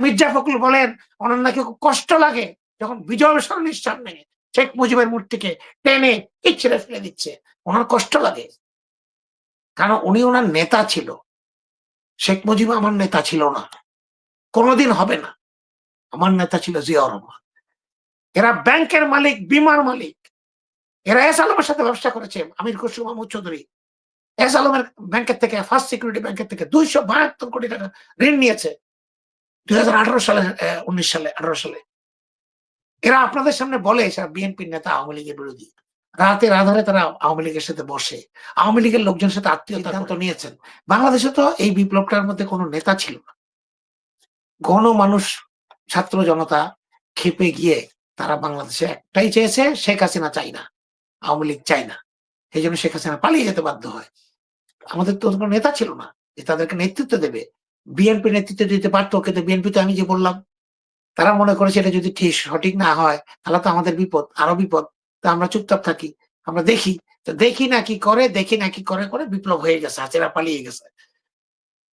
মির্জা ফখরুল বলেন ওনার নাকি খুব কষ্ট লাগে যখন বিজয় সরণির সামনে শেখ মুজিবের মূর্তিকে টেনে ছিঁড়ে ফেলে দিচ্ছে, ওনার কষ্ট লাগে। কারণ উনি ওনার নেতা ছিল। শেখ মুজিব আমার নেতা ছিল না, কোনোদিন হবে না। আমার নেতা ছিল জিয়াউর রহমান। এরা ব্যাংকের মালিক, বিমার মালিক। এরা এস আলমের সাথে ব্যবসা করেছে, আমির খসরু মাহমুদ চৌধুরী এস আলমের ব্যাংকের থেকে, ফার্স্ট সিকিউরিটি ব্যাংকের থেকে 272 কোটি টাকা ঋণ নিয়েছে 2018 সালে, 19 সালে, 18 সালে। এরা আপনাদের সামনে বলে বিএনপির নেতা, আওয়ামী লীগের বিরোধী। রাতের আধারে তারা আওয়ামী লীগের সাথে বসে, আওয়ামী লীগের লোকজনের সাথে আত্মীয়তা নিয়েছেন। বাংলাদেশে তো এই বিপ্লবটার মধ্যে কোনো নেতা ছিল না। গণমানুষ, ছাত্র জনতা খেপে গিয়ে তারা বাংলাদেশে একটাই চেয়েছে, শেখ হাসিনা চাই না, আওয়ামী লীগ চাই না। এই জন্য শেখ হাসিনা পালিয়ে যেতে বাধ্য হয়। আমাদের তো কোনো নেতা ছিল না যে তাদেরকে নেতৃত্ব দেবে। বিএনপি নেতৃত্ব দিতে পারতো, কিন্তু বিএনপি তো আমি যে বললাম, তারা মনে করেছে এটা যদি ঠিক সঠিক না হয় তাহলে তো আমাদের বিপদ, আরো বিপদ। তা আমরা চুপচাপ থাকি, আমরা দেখি। তো দেখি না কি করে করে বিপ্লব হয়ে গেছে, হাসিনা পালিয়ে গেছে।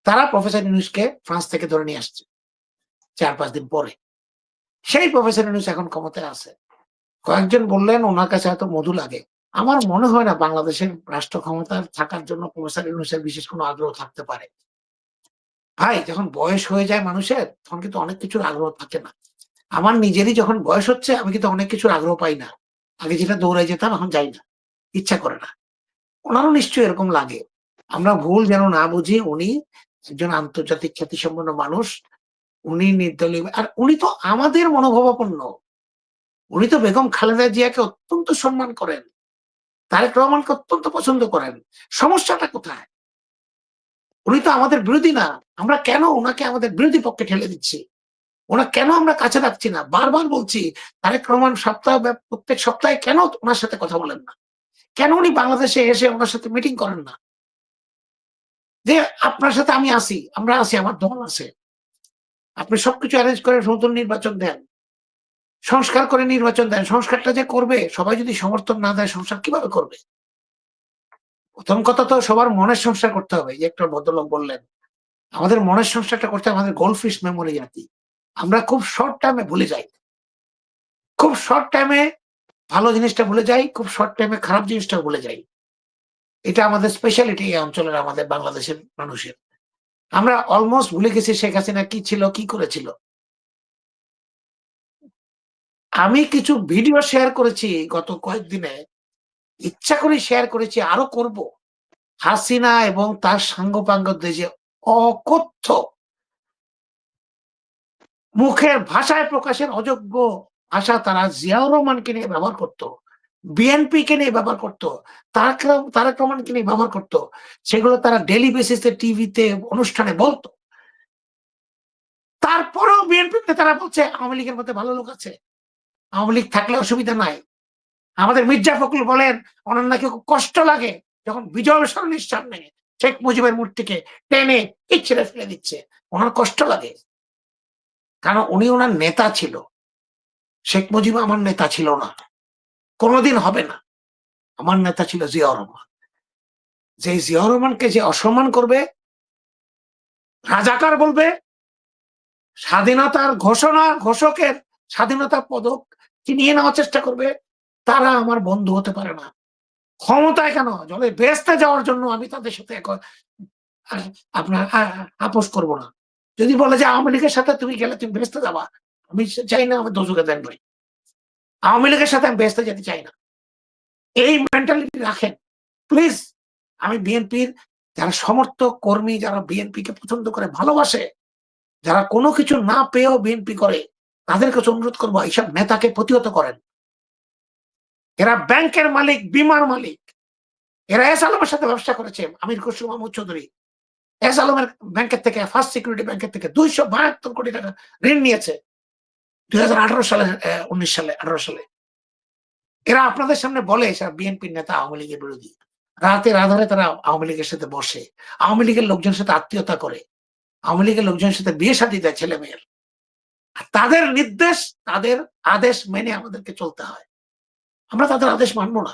তারা প্রফেসর ইউনূসকে ফ্রান্স থেকে ধরে নিয়ে আসছে 4-5 দিন পরে। সেই প্রফেসর ইউনূস এখন ক্ষমতায় আছে। কয়েকজন বললেন ওনার কাছে এত মধু লাগে। আমার মনে হয় না বাংলাদেশের রাষ্ট্র ক্ষমতায় থাকার জন্য প্রফেসর ইউনূসের বিশেষ কোনো আগ্রহ থাকতে পারে। ভাই, যখন বয়স হয়ে যায় মানুষের, তখন কিন্তু অনেক কিছুর আগ্রহ থাকে না। আমার নিজেরই যখন বয়স হচ্ছে, আমি কিন্তু অনেক কিছুর আগ্রহ পাই না। আগে যেটা দৌড়াই যেতাম, এখন যাই না, ইচ্ছা করে না। ওনারও নিশ্চয়ই এরকম লাগে। আমরা ভুল যেন না বুঝি, উনি একজন আন্তর্জাতিক খ্যাতিসম্পন্ন মানুষ, উনি নির্দলীয়, আর উনি তো আমাদের মনোভাবাপন্ন। উনি তো বেগম খালেদা জিয়াকে অত্যন্ত সম্মান করেন, তারেক রহমানকে অত্যন্ত পছন্দ করেন। সমস্যাটা কোথায়? উনি তো আমাদের বিরোধী না, আমরা কেন ওনাকে আমাদের বিরোধী পক্ষে ঠেলে দিচ্ছি? ওনা কেন আমরা কাছে রাখছি না? বারবার বলছি, তারেক রহমান প্রত্যেক সপ্তাহে কেন ওনার সাথে কথা বলেন না? কেন উনি বাংলাদেশে এসে ওনার সাথে মিটিং করেন না? যে আপনার সাথে আমি আছি, আমরা আছি, আমার দল আছে, আপনি সবকিছু অ্যারেঞ্জ করে নতুন নির্বাচন দেন, সংস্কার করে নির্বাচন দেন। সংস্কারটা যে করবে, সবাই যদি সমর্থন না দেয়, সংস্কার কিভাবে করবে? প্রথম কথা তো সবার মনের সংস্কার করতে হবে। যে একটা ভদ্রলোক বললেন, আমাদের মনের সংস্কারটা করতে আমাদের গোল্ডফিশ মেমোরি জাতি। আমরা খুব শর্ট টাইমে ভুলে যাই, খুব শর্ট টাইমে ভালো জিনিসটা ভুলে যাই, খুব শর্ট টাইমে খারাপ জিনিসটা ভুলে যাই। এটা আমাদের স্পেশালিটি এই অঞ্চলের, আমাদের বাংলাদেশের মানুষের। আমরা অলমোস্ট ভুলে গেছি শেখ হাসিনা কি ছিল, কি করেছিল। আমি কিছু ভিডিও শেয়ার করেছি গত কয়েকদিনে, ইচ্ছা করে শেয়ার করেছি, আরো করব। হাসিনা এবং তার সাঙ্গপাঙ্গদের যে অকথ্য, মুখের ভাষায় প্রকাশের অযোগ্য ভাষা তারা জিয়াউর রহমানকে নিয়ে ব্যবহার করত, বিএনপি কে নিয়ে ব্যবহার করত, তারেক রহমানকে নিয়ে ব্যবহার করত, সেগুলো তারা ডেইলি বেসিসে টিভিতে অনুষ্ঠানে বলতো। তারপরেও বিএনপি নেতারা বলছে আওয়ামী লীগের মধ্যে ভালো লোক আছে, আওয়ামী লীগ থাকলে অসুবিধা নাই। আমাদের মির্জা ফখরুল বলেন ওনার নাকি খুব কষ্ট লাগে যখন বিজয় সরণির সামনে শেখ মুজিবের মূর্তিকে টেনে ছিঁড়ে ফেলে দিচ্ছে, ওনার কষ্ট লাগে। কারণ উনি ওনার নেতা ছিল। শেখ মুজিব আমার নেতা ছিল না, কোনোদিন হবে না। আমার নেতা ছিল জিয়াউর রহমান। যে জিয়াউর রহমানকে যে অসম্মান করবে, রাজাকার বলবে, স্বাধীনতার ঘোষকের স্বাধীনতার পদক ছিনিয়ে নেওয়ার চেষ্টা করবে, তারা আমার বন্ধু হতে পারে না। ক্ষমতায় কেন, জলে বেহেশতে যাওয়ার জন্য আমি তাদের সাথে আপনার আপোষ করব না। যদি বলে যে আওয়ামী লীগের সাথে তুমি গেলে তুমি বেহেশতে যাবা, আমি চাই না, আমি দোজখে দেন ভাই। আওয়ামী লীগের সাথে আমি বেহেশতে যেতে চাই না। এই মেন্টালিটি রাখেন প্লিজ। আমি বিএনপির যারা সমর্থক কর্মী, যারা বিএনপি কে পছন্দ করে, ভালোবাসে, যারা কোনো কিছু না পেয়েও বিএনপি করে, তাদের কাছে অনুরোধ করবো এইসব নেতাকে প্রতিহত করেন। এরা ব্যাংকের মালিক, বিমার মালিক। এরা এস আলমের সাথে ব্যবসা করেছে, আমির খসরু মাহমুদ চৌধুরী এস আলমের ব্যাংকের থেকে, ফার্স্ট সিকিউরিটি ব্যাংকের থেকে 272 কোটি টাকা ঋণ নিয়েছে 2018 সালে, 19 সালে, 18 সালে। এরা আপনাদের সামনে বলে বিএনপির নেতা, আওয়ামী লীগের বিরোধী। রাতের আধারে তারা আওয়ামী লীগের সাথে বসে, আওয়ামী লীগের লোকজনের সাথে আত্মীয়তা করে, আওয়ামী লীগের লোকজনের সাথে বিয়ে শাদী দেয় ছেলে মেয়ের। তাদের নির্দেশ, তাদের আদেশ মেনে আমাদেরকে চলতে হয়। আমরা তাদের আদেশ মানবো না।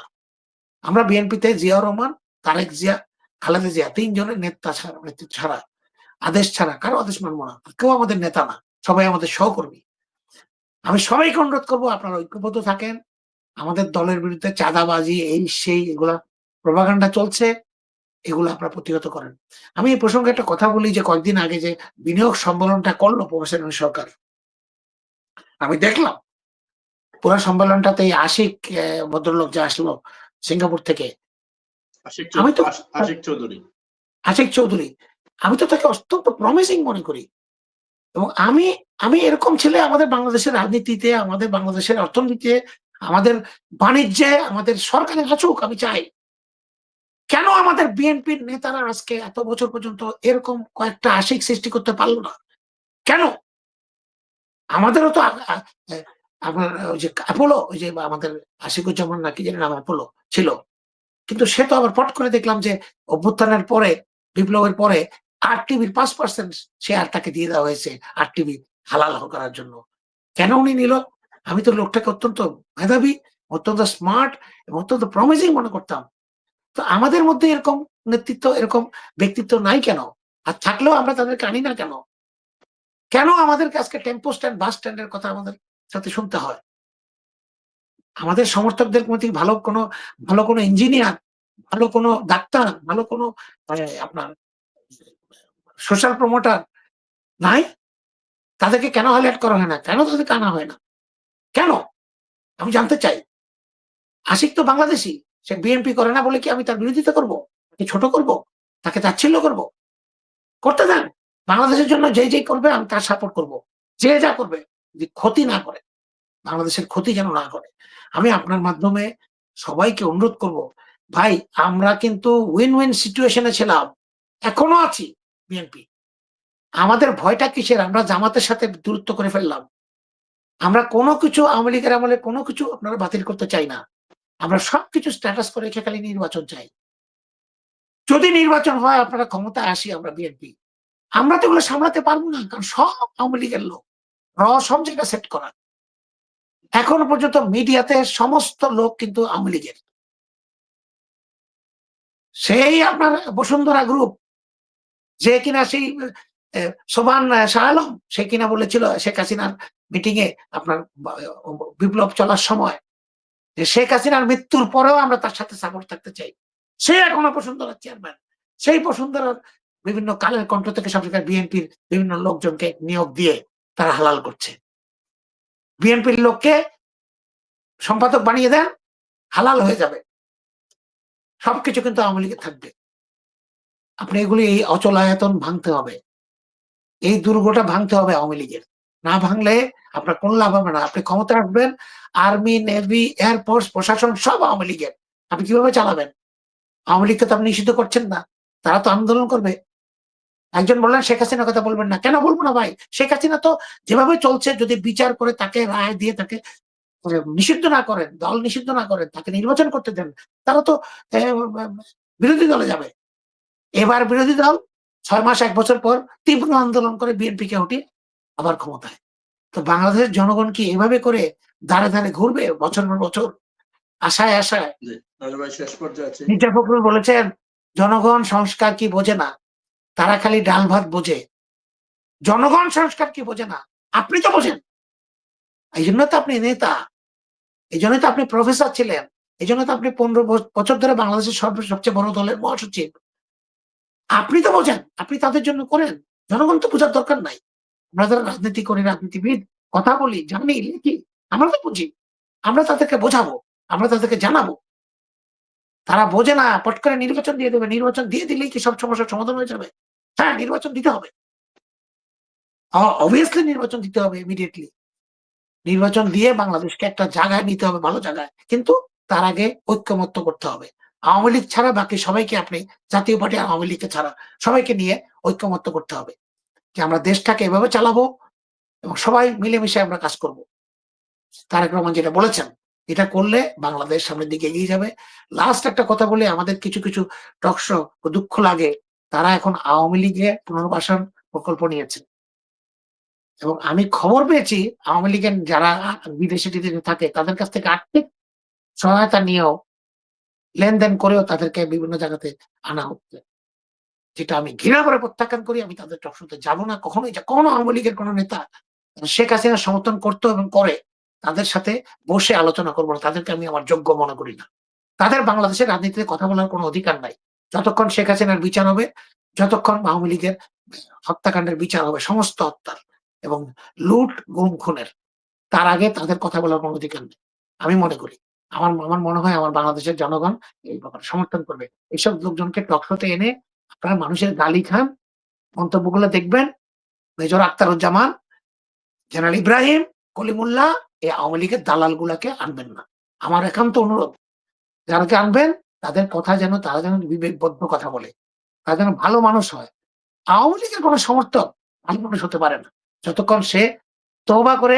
আমরা বিএনপিতে জিয়াউর রহমান, তারেক জিয়া, খালেদা জিয়া, 3 জনের নেতৃত্ব ছাড়া, আদেশ ছাড়া কারো আদেশ মানবো না। কেউ আমাদের নেতা না। সবাই আমাদের সহকর্মী। আমি সবাইকে অনুরোধ করব আপনারা ঐক্যবদ্ধ থাকেন। আমাদের দলের বিরুদ্ধে চাঁদাবাজি এই সেই এগুলা প্রোপাগান্ডা চলছে, এগুলো আপনারা প্রতিহত করেন। আমি এই প্রসঙ্গে একটা কথা বলি যে কয়েকদিন আগে যে বিনিয়োগ সম্মেলনটা করলো প্রফেসর ইউনূস সরকার। আমি দেখলাম পুরা সম্মেলনটাতে এই আশিক ভদ্রলোক যে আসলো সিঙ্গাপুর থেকে। আমি তো আশিক চৌধুরী। আশিক চৌধুরী। আমি তো তাকে অত্যন্ত প্রমিসিং মনে করি। এবং আমি এরকম ছেলে আমাদের বাংলাদেশের রাজনীতিতে, আমাদের বাংলাদেশের অর্থনীতিতে, আমাদের বাণিজ্যে, আমাদের সরকারে আসুক আমি চাই। কেন আমাদের বিএনপির নেতারা আজকে এত বছর পর্যন্ত এরকম কয়েকটা আশিক সৃষ্টি করতে পারল না? কেন? আমাদেরও তো আপনার ওই যে অ্যাপোলো, ওই যে আমাদের আশিকুজ্জামান না কি জানি নাম অ্যাপোলো ছিল। কিন্তু সে তো আবার পট করে দেখলাম যে অভ্যুত্থানের পরে, বিপ্লবের পরে আরটিভির 5% শেয়ার তাকে দিয়ে দেওয়া হয়েছে আরটিভি হালাল করার জন্য। কেন উনি নিল? আমি তো লোকটাকে অত্যন্ত মেধাবী, অত্যন্ত স্মার্ট এবং অত্যন্ত প্রমিসিং মনে করতাম। তো আমাদের মধ্যে এরকম নেতৃত্ব, এরকম ব্যক্তিত্ব নাই কেন? আর থাকলেও আমরা তাদেরকে আনি না কেন? কেন আমাদেরকে আজকে টেম্পো স্ট্যান্ড, বাস স্ট্যান্ডের কথা আমাদের সাথে শুনতে হয়? আমাদের সমর্থকদের প্রতি ভালো কোনো ইঞ্জিনিয়ার, ভালো কোনো ডাক্তার, ভালো কোনো আপনার সোশ্যাল প্রমোটার নাই? তাদেরকে কেন হাইলাইট করা হয় না? কেন তাদেরকে আনা হয় না? কেন? আমি জানতে চাই। আশিক তো বাংলাদেশী। সে বিএনপি করে না বলে কি আমি তার বিরোধিতা করব? তাকে ছোট করব? তাকে তাচ্ছিল্য করব? করতে দেন। বাংলাদেশের জন্য যে করবে আমি তার সাপোর্ট করব। যে যা করবে যদি ক্ষতি না করে, বাংলাদেশের ক্ষতি যেন না করে। আমি আপনার মাধ্যমে সবাইকে অনুরোধ করব, ভাই আমরা কিন্তু উইন-উইন সিচুয়েশন এ ছিলাম। এখনো আছি বিএনপি। আমাদের ভয়টা কিসের? আমরা জামাতের সাথে দূরত্ব করে ফেললাম। আমরা কোনো কিছু আওয়ামী লীগের আমলে কোনো কিছু আপনারা বাতিল করতে চাই না। আমরা সবকিছু স্ট্যাটাস করে রেখে খালি নির্বাচন চাই। যদি নির্বাচন হয় আপনারা ক্ষমতায় আসি আমরা বিএনপি। আমরা তো এগুলো সামলাতে পারবো না। কারণ সব আওয়ামী লীগের লোক। সব জায়গায় সেট করা। এখনো পর্যন্ত মিডিয়াতে সমস্ত লোক কিন্তু আওয়ামী লীগের। সেই আপনার বসুন্ধরা গ্রুপ, যে কিনা সেই সোবান শাহ আলম, সে কিনা বলেছিল শেখ হাসিনার মিটিং এ আপনার বিপ্লব চলার সময় যে শেখ হাসিনার মৃত্যুর পরেও আমরা তার সাথে সাপোর্ট থাকতে চাই। সে এখনো বসুন্ধরার চেয়ারম্যান। সেই বসুন্ধরার বিভিন্ন কালের কণ্ঠ থেকে সব জায়গায় বিএনপির বিভিন্ন লোকজনকে নিয়োগ দিয়ে তারা হালাল করছে। বিএনপির লোককে সম্পাদক বানিয়ে দেন, হালাল হয়ে যাবে। সবকিছু কিন্তু আওয়ামী লীগের থাকবে। আপনি এগুলি এই অচলায়তন ভাঙতে হবে। এই দুর্গটা ভাঙতে হবে আওয়ামী লীগের। না ভাঙলে আপনার কোনো লাভ হবে না। আপনি ক্ষমতায় আসবেন, আর্মি, নেভি, এয়ারফোর্স, প্রশাসন সব আওয়ামী লীগের। আপনি কিভাবে চালাবেন? আওয়ামী লীগকে তো আপনি নিষিদ্ধ করছেন না। তারা তো আন্দোলন করবে। একজন বললেন শেখ হাসিনার কথা বলবেন না। কেন বলবো না ভাই? শেখ হাসিনা তো যেভাবে চলছে যদি বিচার করে তাকে রায় দিয়ে তাকে নিষিদ্ধ না করেন, দল নিষিদ্ধ না করেন, তাকে নির্বাচন করতে দেন, তারা তো বিরোধী দলে যাবে। এবার বিরোধী দল ৬ মাস ১ বছর পর তীব্র আন্দোলন করে বিএনপিকে উঠিয়ে আবার ক্ষমতায়। তো বাংলাদেশের জনগণ কি এভাবে করে ধারে ধারে ঘুরবে বছর পর বছর আশায় আশায়? মির্জা ফখরুল বলেছেন জনগণ সংস্কার কি বোঝে না, তারা খালি ডাল ভাত বোঝে। জনগণ সংস্কার কি বোঝে না, আপনি তো বোঝেন। এই জন্য তো আপনি নেতা, এই জন্য তো আপনি প্রফেসর ছিলেন, এই জন্য তো আপনি ১৫ বছর ধরে বাংলাদেশের সবচেয়ে বড় দলের মহাসচিব। আপনি তো বোঝেন, আপনি তাদের জন্য করেন। জনগণ তো বোঝার দরকার নাই। আমরা যারা রাজনীতি করি, রাজনীতিবিদ, কথা বলি, জানি, লিখি, আমরা তো বুঝি। আমরা তাদেরকে বোঝাবো, আমরা তাদেরকে জানাবো। তারা বোঝে না, পট করে নির্বাচন দিয়ে দেবে। নির্বাচন দিয়ে দিলেই কি সব সমস্যার সমাধান হয়ে যাবে? হ্যাঁ, নির্বাচন দিতে হবে। obviously নির্বাচন দিতে হবে ইমিডিয়েটলি। নির্বাচন দিয়ে বাংলাদেশকে একটা জায়গায় নিতে হবে, ভালো জায়গায়। কিন্তু তার আগে ঐক্যমত্য করতে হবে। আওয়ামী লীগ ছাড়া বাকি সবাইকে আপনি, জাতীয় পার্টি আওয়ামী লীগকে ছাড়া সবাইকে নিয়ে ঐক্যমত্য করতে হবে যে আমরা দেশটাকে এভাবে চালাবো এবং সবাই মিলেমিশে আমরা কাজ করব। তারেক রহমান যেটা বলেছেন, এটা করলে বাংলাদেশ সামনের দিকে এগিয়ে যাবে। লাস্ট একটা কথা বলি, আমাদের কিছু টকশো দুঃখ লাগে, তারা এখন আওয়ামী লীগে পুনর্বাসন প্রকল্প নিয়েছে এবং আমি খবর পেয়েছি আওয়ামী লীগের যারা বিদেশে টিদেশে থাকে তাদের কাছ থেকে আর্থিক সহায়তা নিয়েও, লেনদেন করেও তাদেরকে বিভিন্ন জায়গাতে আনা হচ্ছে, যেটা আমি ঘৃণা করে প্রত্যাখ্যান করি। আমি তাদের টকশোতে যাবো না কখনোই। কখনো আওয়ামী লীগের কোনো নেতা শেখ হাসিনা সমর্থন করতো এবং করে, তাদের সাথে বসে আলোচনা করব না। তাদেরকে আমি আমার যোগ্য মনে করি না। তাদের বাংলাদেশের রাজনীতিতে কথা বলার কোনো অধিকার নাই। যতক্ষণ শেখ হাসিনার বিচার হবে, যতক্ষণ আওয়ামী লীগের হত্যাকাণ্ডের বিচার হবে, সমস্ত হত্যার এবং লুট, গুম, খুনের, তার আগে তাদের কথা বলার কোনো অধিকার নেই। আমি মনে করি। আমার আমার মনে হয় আমার বাংলাদেশের জনগণ এই ব্যাপারে সমর্থন করবে। এসব লোকজনকে টক শোতে এনে আপনারা মানুষের গালি খান, মন্তব্যগুলো দেখবেন। মেজর আখতারুজ্জামান, জেনারেল ইব্রাহিম, কলিমুল্লাহ, এই আওয়ামী লীগের দালালগুলাকে আনবেন না। আমার একান্ত অনুরোধ, যারাকে আনবেন তারা যেন বিবেকবদ্ধ কথা বলে। তারা যেন ভালো মানুষ হয়। আওয়ামী লীগের কোন সমর্থক ভালো মানুষ হতে পারে না। যতক্ষণ সে তওবা করে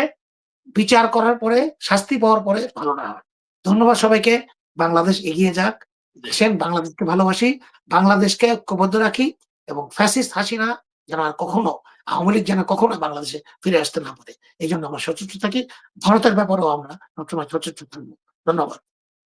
বিচার করার পরে, শাস্তি পাওয়ার পরে ভালো না হয়। ধন্যবাদ সবাইকে। বাংলাদেশ এগিয়ে যাক। আসেন বাংলাদেশকে ভালোবাসি। বাংলাদেশকে ঐক্যবদ্ধ রাখি এবং ফ্যাসিস্ট হাসিনা যেন আর কখনো, আওয়ামী লীগ যেন কখনো বাংলাদেশে ফিরে আসতে না পারে। এইজন্য আমরা সচেতন থাকি। ভারতের ব্যাপারেও আমরা সবসময় সচেতন থাকবো। ধন্যবাদ।